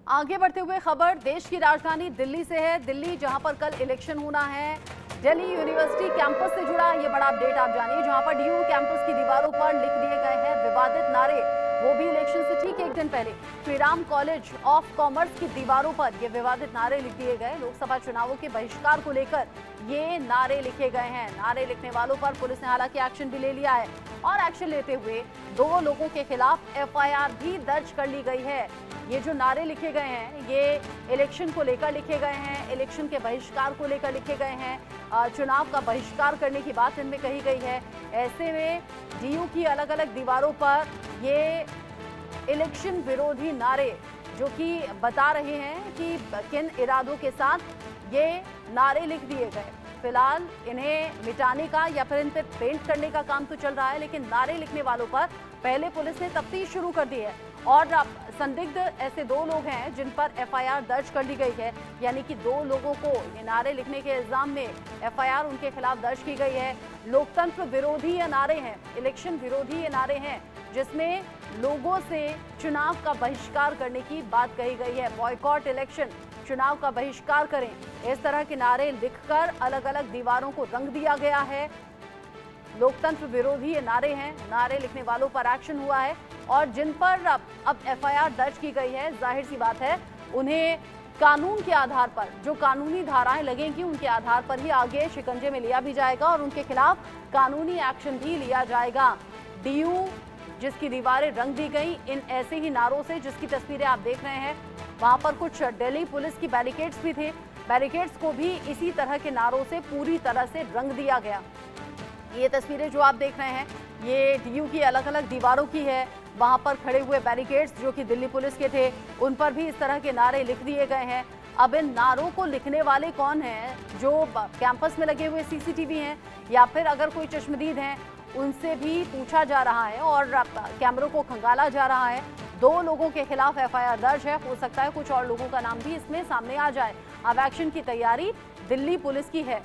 आगे बढ़ते हुए खबर देश की राजधानी दिल्ली से है। दिल्ली जहां पर कल इलेक्शन होना है। दिल्ली यूनिवर्सिटी कैंपस से जुड़ा ये बड़ा अपडेट आप जानिए, जहां पर डीयू कैंपस की दीवारों पर लिख दिए गए हैं विवादित नारे, वो भी इलेक्शन से ठीक एक दिन पहले। श्रीराम कॉलेज ऑफ कॉमर्स की दीवारों पर ये विवादित नारे लिख दिए गए। लोकसभा चुनावों के बहिष्कार को लेकर ये नारे लिखे गए हैं। नारे लिखने वालों पर पुलिस ने हालांकि एक्शन भी ले लिया है और एक्शन लेते हुए 2 लोगों के खिलाफ एफआईआर भी दर्ज कर ली गई है। ये जो नारे लिखे गए हैं ये इलेक्शन को लेकर लिखे गए हैं, इलेक्शन के बहिष्कार को लेकर लिखे गए हैं, चुनाव का बहिष्कार करने की बात इनमें कही गई है। ऐसे में डीयू की अलग अलग दीवारों पर ये इलेक्शन विरोधी नारे जो कि बता रहे हैं कि किन इरादों के साथ ये नारे लिख दिए गए। फिलहाल इन्हें मिटाने का या फिर इन पर पेंट करने का काम तो चल रहा है, लेकिन नारे लिखने वालों पर पहले पुलिस ने तफ्तीश शुरू कर दी है और संदिग्ध ऐसे 2 लोग हैं जिन पर एफआईआर दर्ज कर ली गई है। यानी कि 2 लोगों को ये नारे लिखने के इल्जाम में एफआईआर उनके खिलाफ दर्ज की गई है। लोकतंत्र विरोधी ये नारे हैं, इलेक्शन विरोधी ये नारे हैं, जिसमें लोगों से चुनाव का बहिष्कार करने की बात कही गई है। बॉयकॉट इलेक्शन, चुनाव का बहिष्कार करें, इस तरह के नारे लिखकर अलग अलग दीवारों को रंग दिया गया है। लोकतंत्र विरोधी ये नारे हैं। नारे लिखने वालों पर एक्शन हुआ है और जिन पर अब एफआईआर दर्ज की गई है, जाहिर सी बात है उन्हें कानून के आधार पर जो कानूनी धाराएं लगेंगी उनके आधार पर ही आगे शिकंजे में लिया भी जाएगा और उनके खिलाफ कानूनी एक्शन भी लिया जाएगा। डीयू जिसकी दीवारें रंग दी गई इन ऐसे ही नारों से, जिसकी तस्वीरें आप देख रहे हैं, वहां पर कुछ दिल्ली पुलिस की बैरिकेड्स भी थे। बैरिकेड्स को भी इसी तरह के नारों से पूरी तरह से रंग दिया गया। ये तस्वीरें जो आप देख रहे हैं ये डीयू की अलग अलग दीवारों की है। वहां पर खड़े हुए बैरिकेड्स जो कि दिल्ली पुलिस के थे, उन पर भी इस तरह के नारे लिख दिए गए हैं। अब इन नारों को लिखने वाले कौन हैं? जो कैंपस में लगे हुए सीसीटीवी हैं या फिर अगर कोई चश्मदीद हैं, उनसे भी पूछा जा रहा है और कैमरों को खंगाला जा रहा है। 2 लोगों के खिलाफ एफआईआर दर्ज है, हो सकता है कुछ और लोगों का नाम भी इसमें सामने आ जाए। अब एक्शन की तैयारी दिल्ली पुलिस की है।